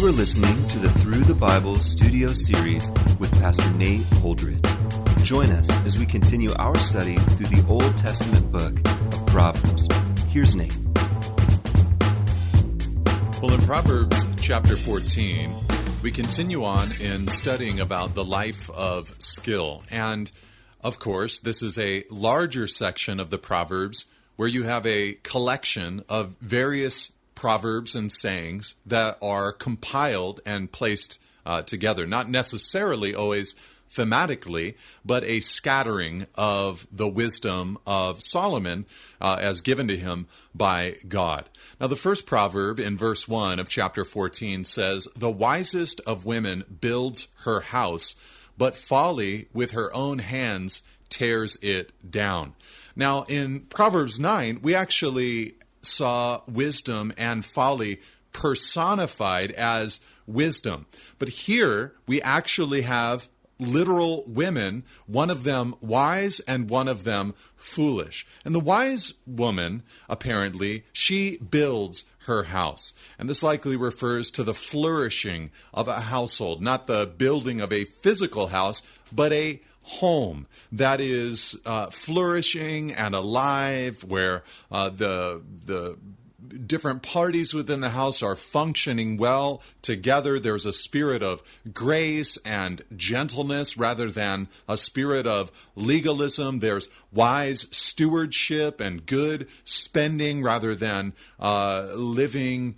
You are listening to the Through the Bible studio series with Pastor Nate Holdridge. Join us as we continue our study through the Old Testament book of Proverbs. Here's Nate. Well, in Proverbs chapter 14, we continue on in studying about the life of skill. And, of course, this is a larger section of the Proverbs where you have a collection of various proverbs and sayings that are compiled and placed together. Not necessarily always thematically, but a scattering of the wisdom of Solomon as given to him by God. Now, the first proverb in verse 1 of chapter 14 says, "The wisest of women builds her house, but folly with her own hands tears it down." Now, in Proverbs 9, we actually saw wisdom and folly personified as wisdom. But here we actually have literal women, one of them wise and one of them foolish. And the wise woman, apparently, she builds her house. And this likely refers to the flourishing of a household, not the building of a physical house, but a home that is flourishing and alive, where the different parties within the house are functioning well together. There's a spirit of grace and gentleness rather than a spirit of legalism. There's wise stewardship and good spending rather than living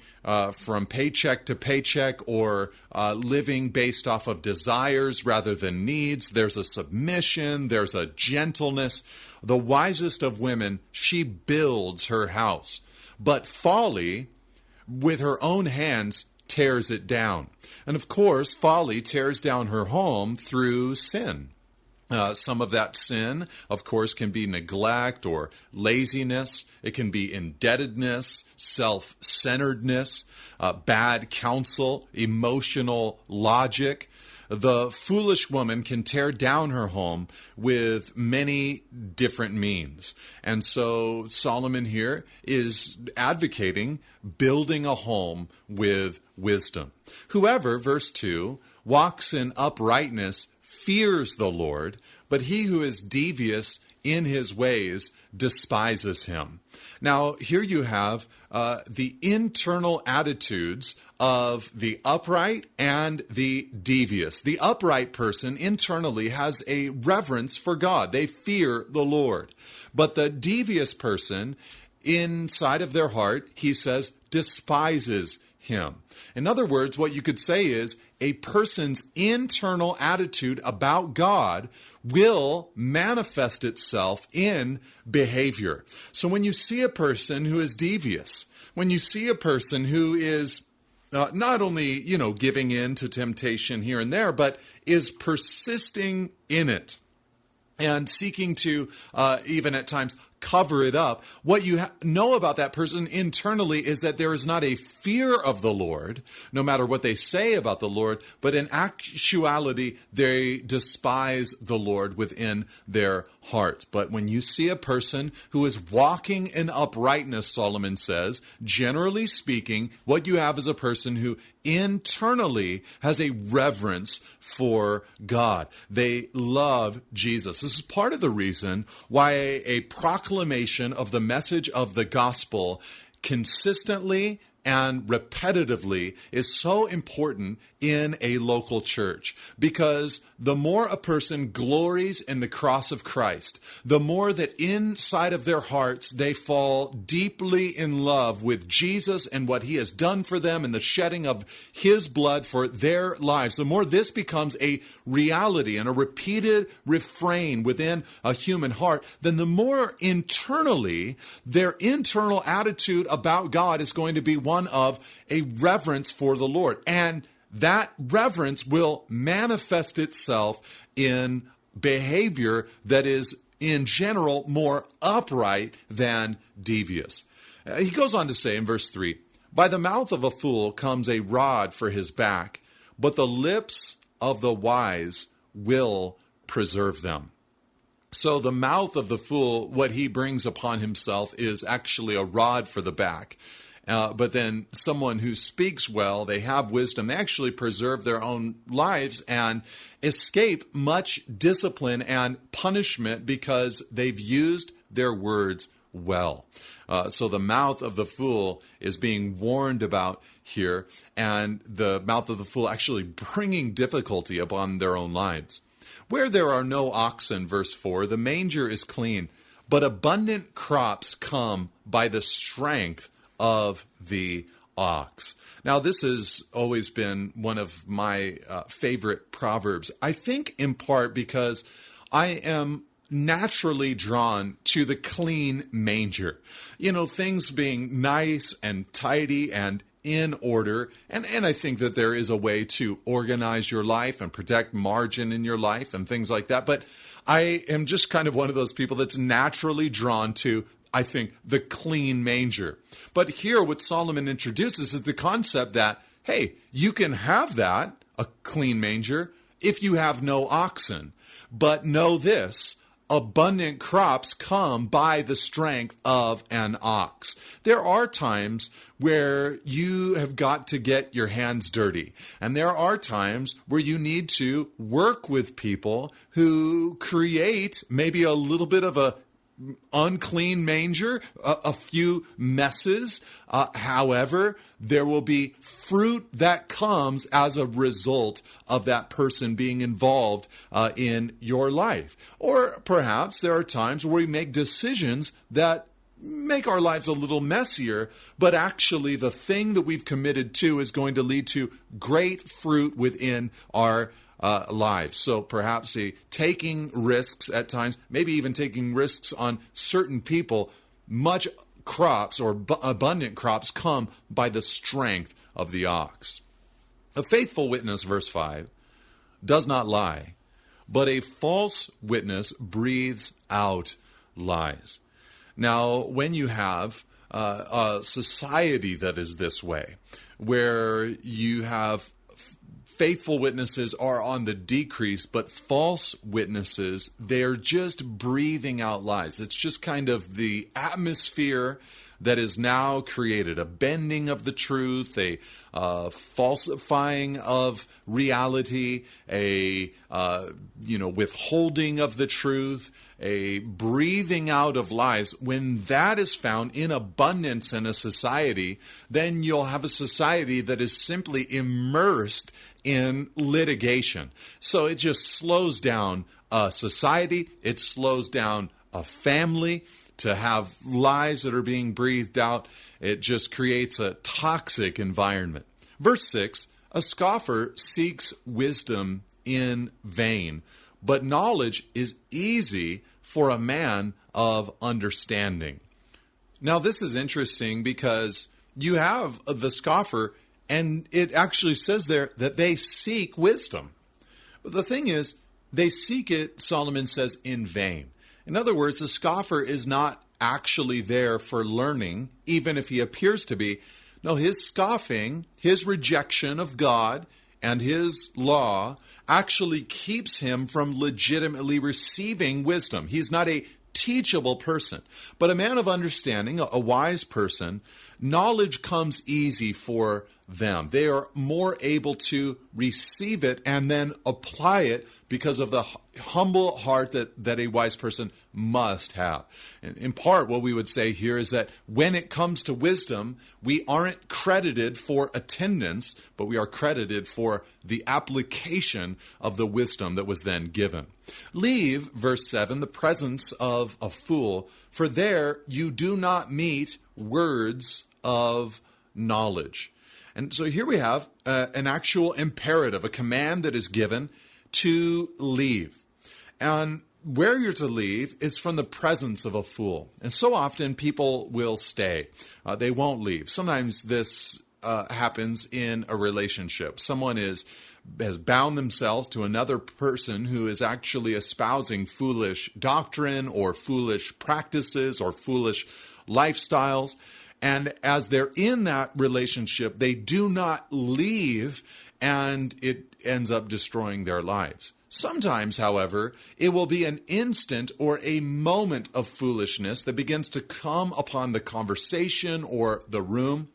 from paycheck to paycheck or living based off of desires rather than needs. There's a submission. There's a gentleness. The wisest of women, she builds her house. But folly, with her own hands, tears it down. And of course, folly tears down her home through sin. Some of that sin, of course, can be neglect or laziness. It can be indebtedness, self-centeredness, bad counsel, emotional logic. The foolish woman can tear down her home with many different means. And so Solomon here is advocating building a home with wisdom. Whoever, verse 2, walks in uprightness fears the Lord, but he who is devious in his ways despises him. Now, here you have the internal attitudes of the upright and the devious. The upright person internally has a reverence for God. They fear the Lord. But the devious person, inside of their heart, he says, despises him. In other words, what you could say is a person's internal attitude about God will manifest itself in behavior. So when you see a person who is devious, when you see a person who is not only, giving in to temptation here and there, but is persisting in it and seeking to even at times cover it up, what you know about that person internally is that there is not a fear of the Lord, no matter what they say about the Lord, but in actuality, they despise the Lord within their hearts. But when you see a person who is walking in uprightness, Solomon says, generally speaking, what you have is a person who internally has a reverence for God. They love Jesus. This is part of the reason why a proclamation of the message of the gospel consistently and repetitively is so important in a local church, because the more a person glories in the cross of Christ, the more that inside of their hearts they fall deeply in love with Jesus and what he has done for them and the shedding of his blood for their lives, the more this becomes a reality and a repeated refrain within a human heart, then the more internally their internal attitude about God is going to be one of a reverence for the Lord. And that reverence will manifest itself in behavior that is, in general, more upright than devious. He goes on to say in verse 3, "By the mouth of a fool comes a rod for his back, but the lips of the wise will preserve them." So the mouth of the fool, what he brings upon himself is actually a rod for the back. But then someone who speaks well, they have wisdom, they actually preserve their own lives and escape much discipline and punishment because they've used their words well. So the mouth of the fool is being warned about here, and the mouth of the fool actually bringing difficulty upon their own lives. Where there are no oxen, verse 4, the manger is clean, but abundant crops come by the strength of the ox. Now, this has always been one of my favorite proverbs. I think in part because I am naturally drawn to the clean manger. You know, things being nice and tidy and in order. And I think that there is a way to organize your life and protect margin in your life and things like that. But I am just kind of one of those people that's naturally drawn to, I think, the clean manger. But here what Solomon introduces is the concept that, hey, you can have that, a clean manger, if you have no oxen. But know this, abundant crops come by the strength of an ox. There are times where you have got to get your hands dirty. And there are times where you need to work with people who create maybe a little bit of a unclean manger, a few messes. However, there will be fruit that comes as a result of that person being involved in your life. Or perhaps there are times where we make decisions that make our lives a little messier, but actually the thing that we've committed to is going to lead to great fruit within our lives. So perhaps taking risks at times, maybe even taking risks on certain people, much crops or abundant crops come by the strength of the ox. A faithful witness, verse 5, does not lie, but a false witness breathes out lies. Now, when you have a society that is this way, where you have faithful witnesses are on the decrease, but false witnesses, they're just breathing out lies. It's just kind of the atmosphere that is now created, a bending of the truth, a falsifying of reality, a withholding of the truth, a breathing out of lies. When that is found in abundance in a society, then you'll have a society that is simply immersed in litigation. So it just slows down a society, it slows down a family. To have lies that are being breathed out, it just creates a toxic environment. Verse 6, a scoffer seeks wisdom in vain, but knowledge is easy for a man of understanding. Now, this is interesting because you have the scoffer, and it actually says there that they seek wisdom. But the thing is, they seek it, Solomon says, in vain. In other words, the scoffer is not actually there for learning, even if he appears to be. No, his scoffing, his rejection of God and his law actually keeps him from legitimately receiving wisdom. He's not a teachable person, but a man of understanding, a wise person. Knowledge comes easy for them. They are more able to receive it and then apply it because of the humble heart that a wise person must have. And in part, what we would say here is that when it comes to wisdom, we aren't credited for attendance, but we are credited for the application of the wisdom that was then given. Leave, verse 7, the presence of a fool, for there you do not meet words of knowledge. And so here we have an actual imperative, a command that is given to leave. And where you're to leave is from the presence of a fool. And so often people will stay. They won't leave. Sometimes this happens in a relationship. Someone has bound themselves to another person who is actually espousing foolish doctrine or foolish practices or foolish lifestyles. And as they're in that relationship, they do not leave, and it ends up destroying their lives. Sometimes, however, it will be an instant or a moment of foolishness that begins to come upon the conversation or the room.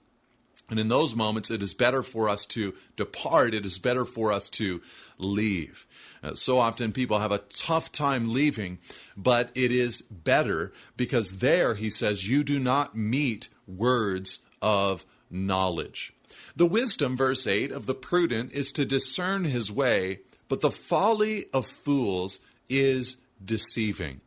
And in those moments, it is better for us to depart. It is better for us to leave. So often people have a tough time leaving, but it is better because there, he says, you do not meet words of knowledge. The wisdom, verse 8, of the prudent is to discern his way, but the folly of fools is deceiving.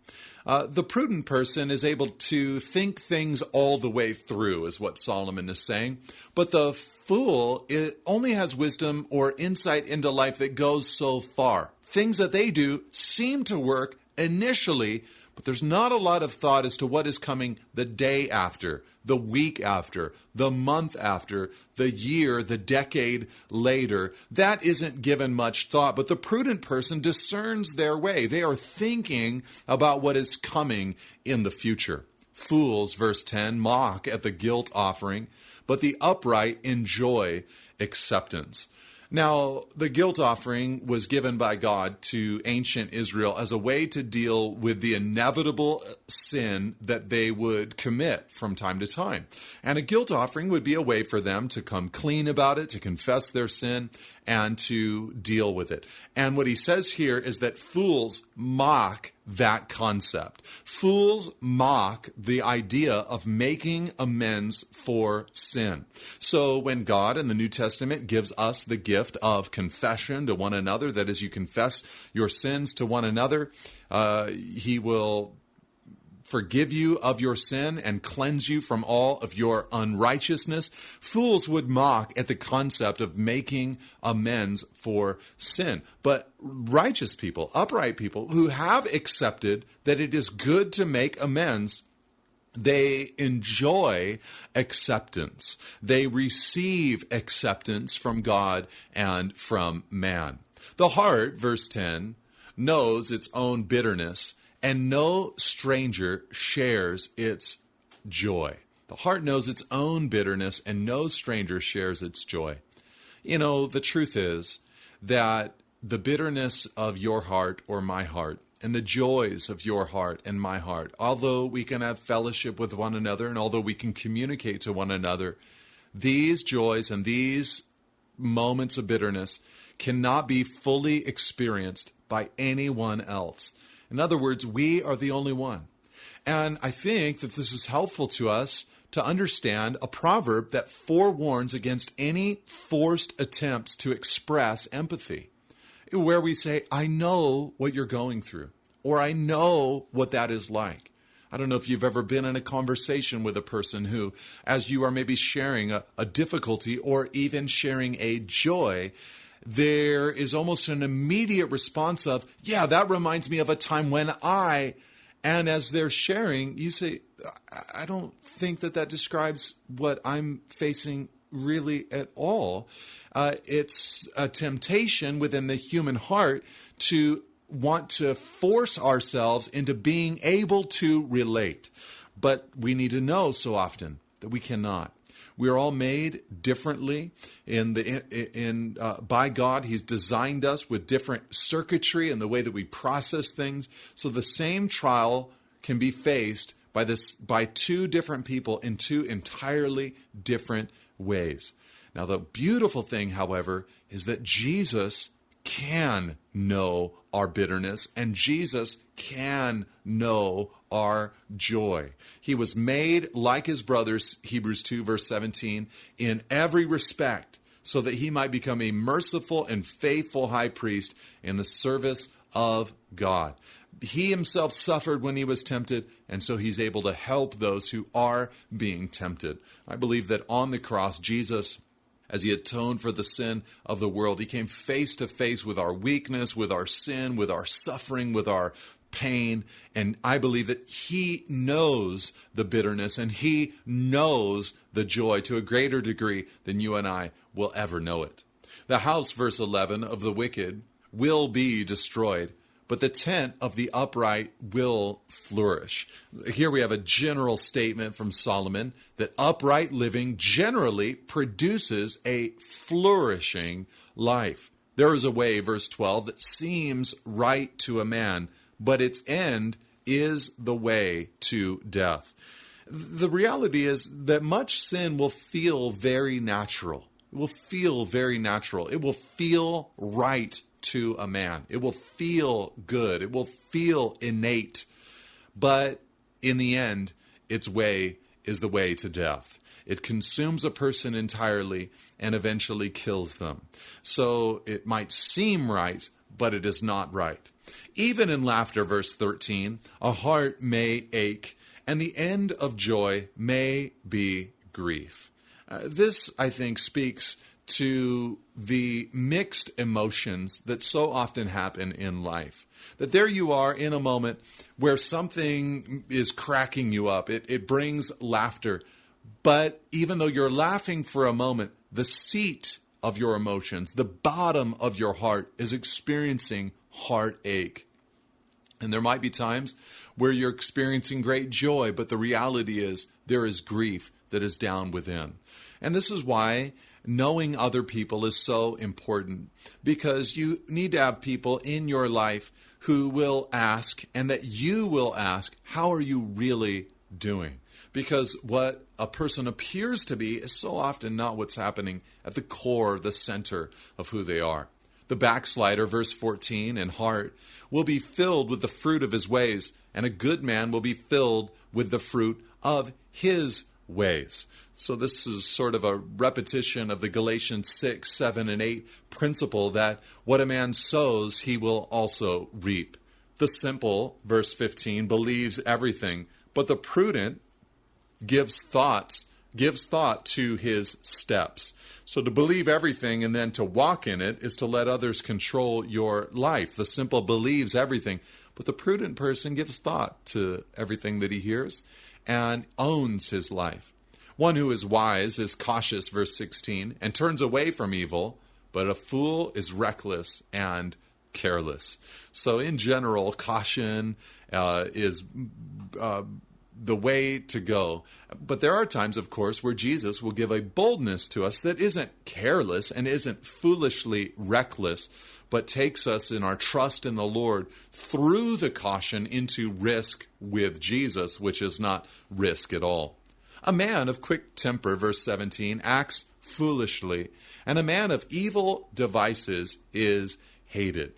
The prudent person is able to think things all the way through, is what Solomon is saying. But the fool only has wisdom or insight into life that goes so far. Things that they do seem to work initially, but there's not a lot of thought as to what is coming the day after, the week after, the month after, the year, the decade later. That isn't given much thought, but the prudent person discerns their way. They are thinking about what is coming in the future. Fools, verse 10, mock at the guilt offering, but the upright enjoy acceptance. Now, the guilt offering was given by God to ancient Israel as a way to deal with the inevitable sin that they would commit from time to time. And a guilt offering would be a way for them to come clean about it, to confess their sin, and to deal with it. And what he says here is that fools mock that concept. Fools mock the idea of making amends for sin. So when God in the New Testament gives us the gift of confession to one another, that is, you confess your sins to one another, he will forgive you of your sin and cleanse you from all of your unrighteousness. Fools would mock at the concept of making amends for sin. But righteous people, upright people who have accepted that it is good to make amends, they enjoy acceptance. They receive acceptance from God and from man. The heart, verse 10, knows its own bitterness, and no stranger shares its joy. The heart knows its own bitterness, and no stranger shares its joy. You know, the truth is that the bitterness of your heart or my heart, and the joys of your heart and my heart, although we can have fellowship with one another, and although we can communicate to one another, these joys and these moments of bitterness cannot be fully experienced by anyone else. In other words, we are the only one. And I think that this is helpful to us to understand a proverb that forewarns against any forced attempts to express empathy, where we say, I know what you're going through, or I know what that is like. I don't know if you've ever been in a conversation with a person who, as you are maybe sharing a difficulty or even sharing a joy, there is almost an immediate response of, yeah, that reminds me of a time when and as they're sharing, you say, I don't think that describes what I'm facing really at all. It's a temptation within the human heart to want to force ourselves into being able to relate. But we need to know so often that we cannot. We are all made differently by God. He's designed us with different circuitry in the way that we process things. So the same trial can be faced by two different people in two entirely different ways. Now, the beautiful thing, however, is that Jesus can know our bitterness, and Jesus can know our joy. He was made like his brothers, Hebrews 2, verse 17, in every respect, so that he might become a merciful and faithful high priest in the service of God. He himself suffered when he was tempted, and so he's able to help those who are being tempted. I believe that on the cross, Jesus, as he atoned for the sin of the world, he came face to face with our weakness, with our sin, with our suffering, with our pain. And I believe that he knows the bitterness and he knows the joy to a greater degree than you and I will ever know it. The house, verse 11, of the wicked will be destroyed, but the tent of the upright will flourish. Here we have a general statement from Solomon that upright living generally produces a flourishing life. There is a way, verse 12, that seems right to a man, but its end is the way to death. The reality is that much sin will feel very natural. It will feel very natural. It will feel right to a man. It will feel good. It will feel innate. But in the end, its way is the way to death. It consumes a person entirely and eventually kills them. So it might seem right, but it is not right. Even in laughter, verse 13, a heart may ache, and the end of joy may be grief. This, I think, speaks to the mixed emotions that so often happen in life. That there you are in a moment where something is cracking you up. It brings laughter. But even though you're laughing for a moment, the seat of your emotions, the bottom of your heart, is experiencing heartache. And there might be times where you're experiencing great joy, but the reality is there is grief that is down within. And this is why knowing other people is so important, because you need to have people in your life who will ask, and that you will ask, how are you really doing? Because what a person appears to be is so often not what's happening at the core, the center of who they are. The backslider, verse 14, in heart, will be filled with the fruit of his ways, and a good man will be filled with the fruit of his ways. So this is sort of a repetition of the Galatians 6, 7, and 8 principle that what a man sows, he will also reap. The simple, verse 15, believes everything, but the prudent gives thought to his steps. So to believe everything and then to walk in it is to let others control your life. The simple believes everything, but the prudent person gives thought to everything that he hears and owns his life. One who is wise is cautious, verse 16, and turns away from evil, but a fool is reckless and careless. So in general, caution is the way to go. But there are times, of course, where Jesus will give a boldness to us that isn't careless and isn't foolishly reckless, but takes us in our trust in the Lord through the caution into risk with Jesus, which is not risk at all. A man of quick temper, verse 17, acts foolishly, and a man of evil devices is hated.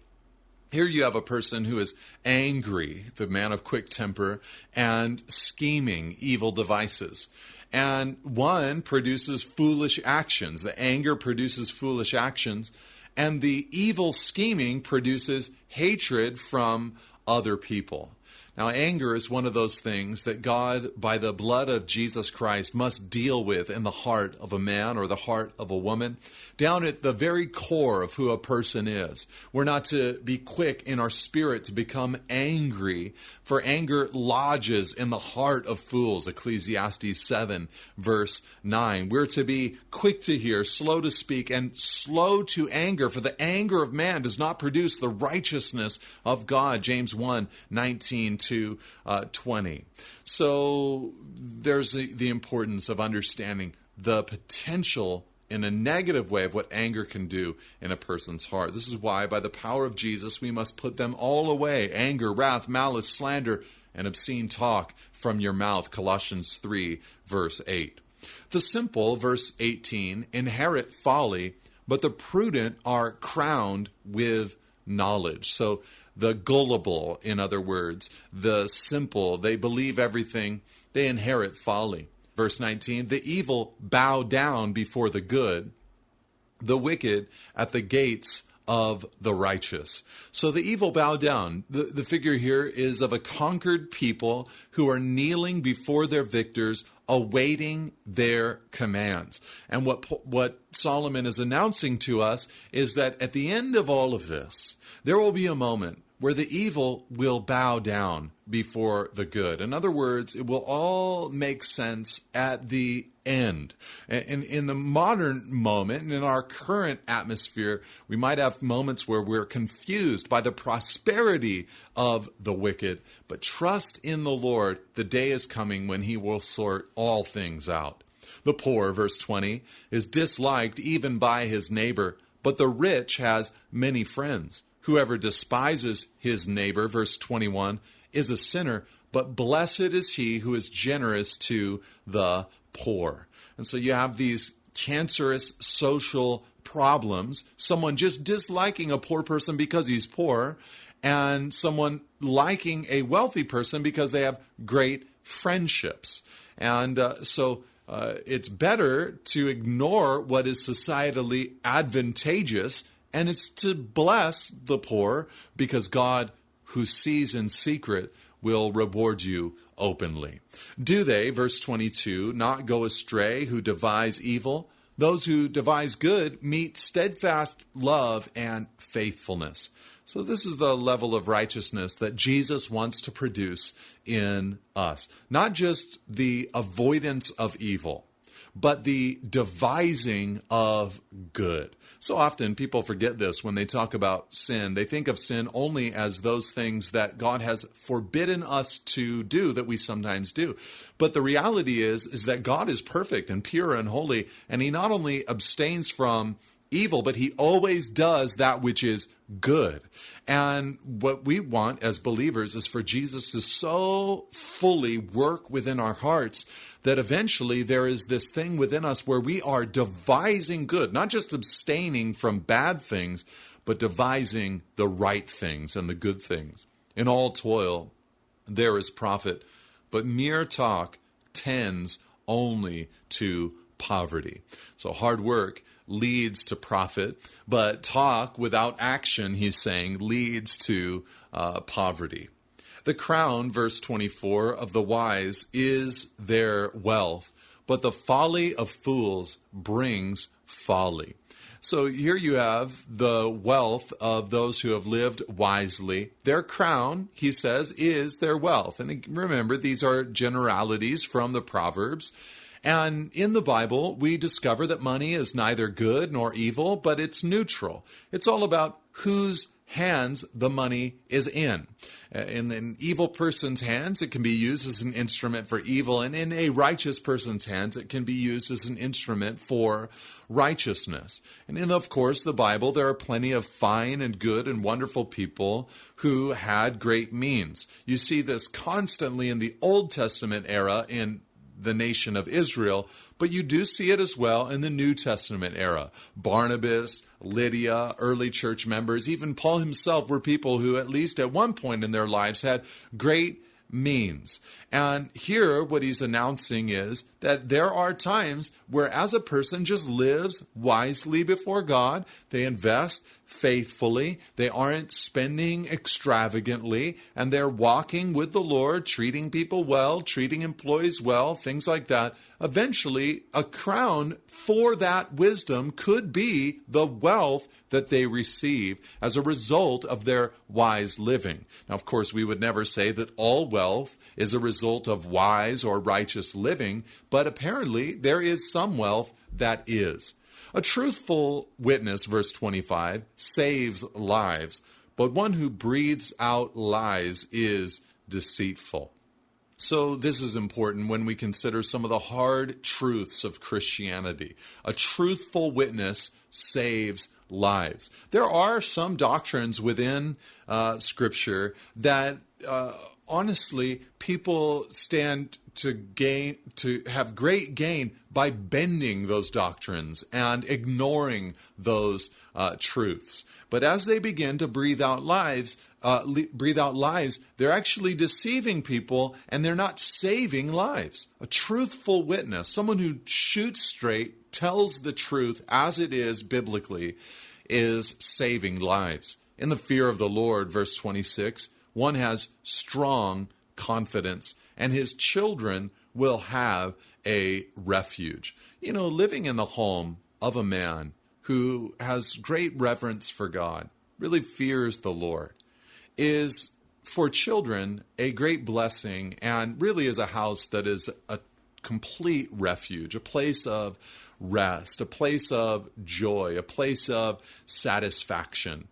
Here you have a person who is angry, the man of quick temper, and scheming evil devices. And one produces foolish actions. The anger produces foolish actions, and the evil scheming produces hatred from other people. Now, anger is one of those things that God, by the blood of Jesus Christ, must deal with in the heart of a man or the heart of a woman, down at the very core of who a person is. We're not to be quick in our spirit to become angry, for anger lodges in the heart of fools, Ecclesiastes 7, verse 9. We're to be quick to hear, slow to speak, and slow to anger, for the anger of man does not produce the righteousness of God, James 1, 19 to 20. So there's the importance of understanding the potential in a negative way of what anger can do in a person's heart. This is why, by the power of Jesus, we must put them all away: anger, wrath, malice, slander, and obscene talk from your mouth, Colossians 3, verse 8. The simple, verse 18, inherit folly, but the prudent are crowned with knowledge. So the gullible, in other words, the simple, they believe everything, they inherit folly. Verse 19, the evil bow down before the good, the wicked at the gates of the righteous. So the evil bow down. The figure here is of a conquered people who are kneeling before their victors, awaiting their commands. And what Solomon is announcing to us is that at the end of all of this, there will be a moment where the evil will bow down before the good. In other words, it will all make sense at the end. And in the modern moment, and in our current atmosphere, we might have moments where we're confused by the prosperity of the wicked. But trust in the Lord, the day is coming when he will sort all things out. The poor, verse 20, is disliked even by his neighbor, but the rich has many friends. Whoever despises his neighbor, verse 21, is a sinner, but blessed is he who is generous to the poor. And so you have these cancerous social problems, someone just disliking a poor person because he's poor, and someone liking a wealthy person because they have great friendships. And so it's better to ignore what is societally advantageous, and it's to bless the poor, because God, who sees in secret, will reward you openly. Do they, verse 22, not go astray who devise evil? Those who devise good meet steadfast love and faithfulness. So this is the level of righteousness that Jesus wants to produce in us. Not just the avoidance of evil, but the devising of good. So often people forget this when they talk about sin. They think of sin only as those things that God has forbidden us to do, that we sometimes do. But the reality is that God is perfect and pure and holy, and he not only abstains from evil, but he always does that which is good. And what we want as believers is for Jesus to so fully work within our hearts that eventually there is this thing within us where we are devising good, not just abstaining from bad things, but devising the right things and the good things. In all toil, there is profit, but mere talk tends only to poverty. So hard work leads to profit, but talk without action, he's saying, leads to poverty. The crown, verse 24, of the wise is their wealth, but the folly of fools brings folly. So here you have the wealth of those who have lived wisely. Their crown, he says, is their wealth. And remember, these are generalities from the Proverbs. And in the Bible, we discover that money is neither good nor evil, but it's neutral. It's all about whose hands the money is in. In an evil person's hands, it can be used as an instrument for evil, and in a righteous person's hands, it can be used as an instrument for righteousness. And in, of course, the Bible, there are plenty of fine and good and wonderful people who had great means. You see this constantly in the Old Testament era in the nation of Israel, but you do see it as well in the New Testament era. Barnabas, Lydia, early church members, even Paul himself were people who at least at one point in their lives had great means. And here what he's announcing is that there are times where as a person just lives wisely before God, they invest faithfully, they aren't spending extravagantly, and they're walking with the Lord, treating people well, treating employees well, things like that. Eventually, a crown for that wisdom could be the wealth that they receive as a result of their wise living. Now, of course, we would never say that all wealth is a result of wise or righteous living, but apparently there is some wealth that is. A truthful witness, verse 25, saves lives, but one who breathes out lies is deceitful. So this is important when we consider some of the hard truths of Christianity. A truthful witness saves lives. There are some doctrines within Scripture that honestly people stand to have great gain by bending those doctrines and ignoring those truths. But as they begin to breathe out lies, they're actually deceiving people, and they're not saving lives. A truthful witness, someone who shoots straight, tells the truth as it is biblically, is saving lives. In the fear of the Lord, verse 26, one has strong confidence, and his children will have a refuge. You know, living in the home of a man who has great reverence for God, really fears the Lord, is for children a great blessing, and really is a house that is a complete refuge, a place of rest, a place of joy, a place of satisfaction.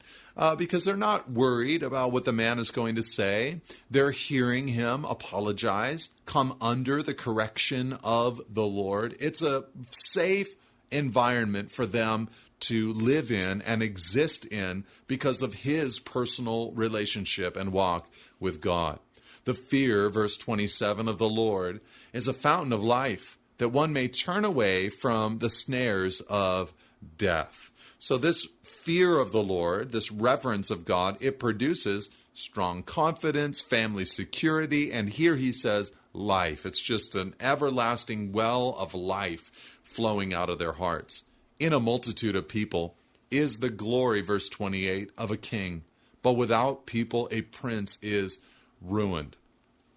Because they're not worried about what the man is going to say. They're hearing him apologize, come under the correction of the Lord. It's a safe environment for them to live in and exist in because of his personal relationship and walk with God. The fear, verse 27, of the Lord is a fountain of life, that one may turn away from the snares of death. So this fear of the Lord, this reverence of God, it produces strong confidence, family security, and here he says life. It's just an everlasting well of life flowing out of their hearts. In a multitude of people is the glory, verse 28, of a king, but without people a prince is ruined.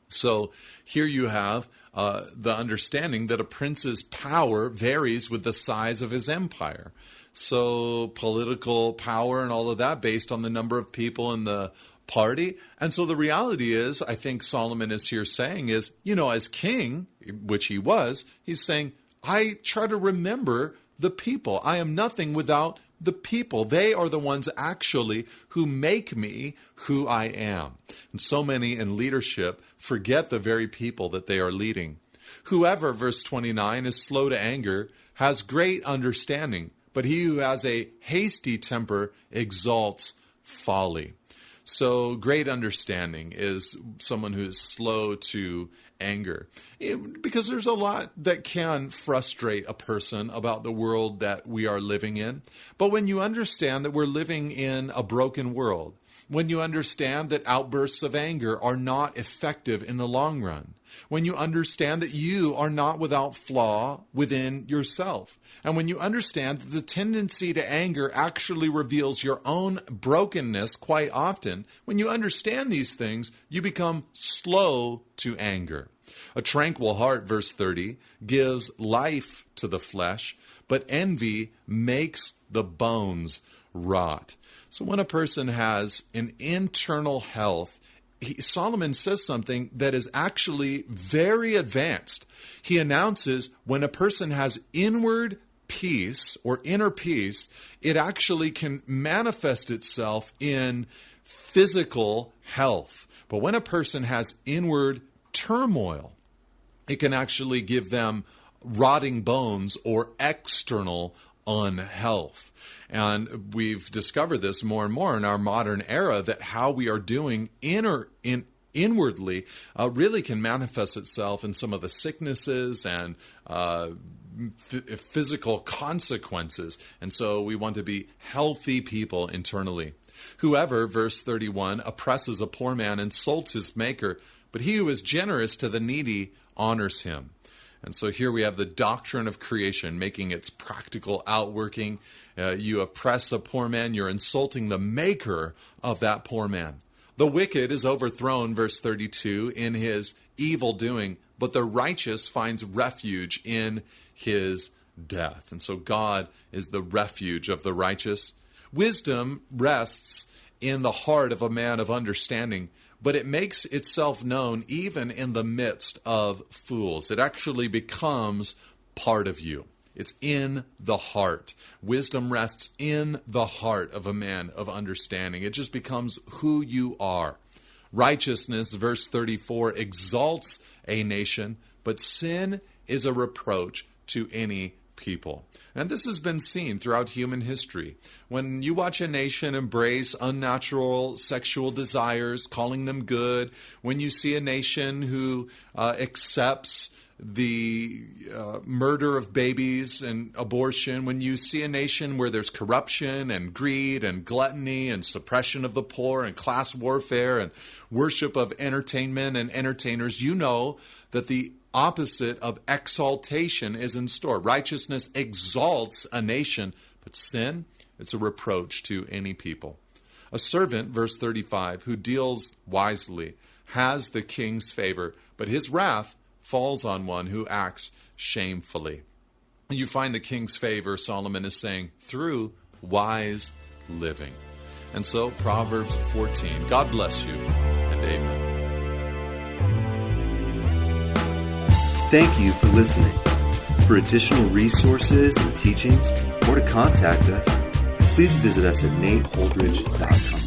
So here you have the understanding that a prince's power varies with the size of his empire. So political power and all of that based on the number of people in the party. And so the reality is, I think Solomon is here saying is, as king, which he was, he's saying, I try to remember the people. I am nothing without the people. They are the ones actually who make me who I am. And so many in leadership forget the very people that they are leading. Whoever, verse 29, is slow to anger has great understanding, but he who has a hasty temper exalts folly. So great understanding is someone who is slow to anger. Because there's a lot that can frustrate a person about the world that we are living in. But when you understand that we're living in a broken world, when you understand that outbursts of anger are not effective in the long run, when you understand that you are not without flaw within yourself, and when you understand that the tendency to anger actually reveals your own brokenness quite often, when you understand these things, you become slow to anger. A tranquil heart, verse 30, gives life to the flesh, but envy makes the bones rot. So when a person has an internal health, Solomon says something that is actually very advanced. He announces when a person has inward peace or inner peace, it actually can manifest itself in physical health. But when a person has inward turmoil, it can actually give them rotting bones or external unhealth. And we've discovered this more and more in our modern era, that how we are doing inwardly really can manifest itself in some of the sicknesses and physical consequences. And so we want to be healthy people internally. Whoever, verse 31, oppresses a poor man insults his maker, but he who is generous to the needy honors him. And so here we have the doctrine of creation making its practical outworking. You oppress a poor man, you're insulting the maker of that poor man. The wicked is overthrown, verse 32, in his evil doing, but the righteous finds refuge in his death. And so God is the refuge of the righteous. Wisdom rests in the heart of a man of understanding, but it makes itself known even in the midst of fools. It actually becomes part of you. It's in the heart. Wisdom rests in the heart of a man of understanding. It just becomes who you are. Righteousness, verse 34, exalts a nation, but sin is a reproach to any people. And this has been seen throughout human history. When you watch a nation embrace unnatural sexual desires, calling them good, when you see a nation who accepts the murder of babies and abortion, when you see a nation where there's corruption and greed and gluttony and suppression of the poor and class warfare and worship of entertainment and entertainers, you know that the opposite of exaltation is in store. Righteousness exalts a nation, but sin, it's a reproach to any people. A servant, verse 35, who deals wisely has the king's favor, but his wrath falls on one who acts shamefully. And you find the king's favor, Solomon is saying, through wise living. And so, Proverbs 14. God bless you, and amen. Thank you for listening. For additional resources and teachings, or to contact us, please visit us at nateholdridge.com.